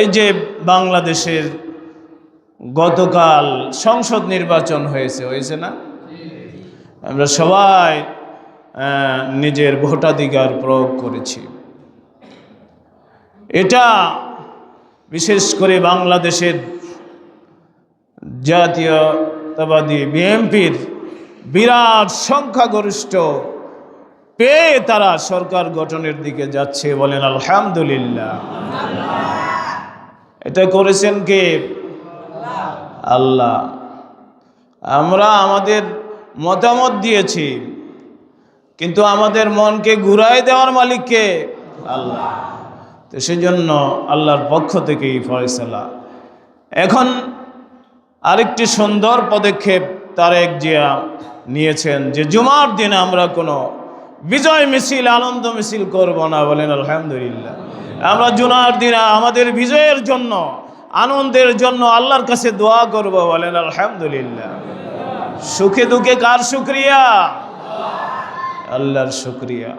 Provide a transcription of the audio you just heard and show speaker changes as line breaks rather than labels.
এই যে বাংলাদেশের গতকাল সংসদ নির্বাচন হয়েছে না? আমরা সবাই নিজের ভোটাধিকার প্রয়োগ করেছি। এটা বিশেষ করে বাংলাদেশের জাতীয়তাবাদী বিএনপির বিরাট সংখ্যাগরিষ্ঠ পেয়ে তারা সরকার গঠনের দিকে যাচ্ছে। বলেন আলহামদুলিল্লাহ। এটা করেছেন কে? আল্লাহ। আমরা আমাদের মতামত দিয়েছি, কিন্তু আমাদের মনকে ঘুরাই দেওয়ার মালিক কে? আল্লাহ। তো সেজন্য আল্লাহর পক্ষ থেকেই ফয়সালা। এখন আরেকটি সুন্দর পদক্ষেপ তারেক জিয়া নিয়েছেন যে জুমার দিনে আমরা কোনো বিজয় মিছিল, আনন্দ মিছিল করব না। বলেন আলহামদুলিল্লাহ। আমরা জুমার দিনে আমাদের বিজয়ের জন্য, আনন্দের জন্য আল্লাহর কাছে দোয়া করব। বলেন আলহামদুলিল্লাহ। সুখে দুঃখে কার শুকরিয়া? আল্লাহর শুকরিয়া।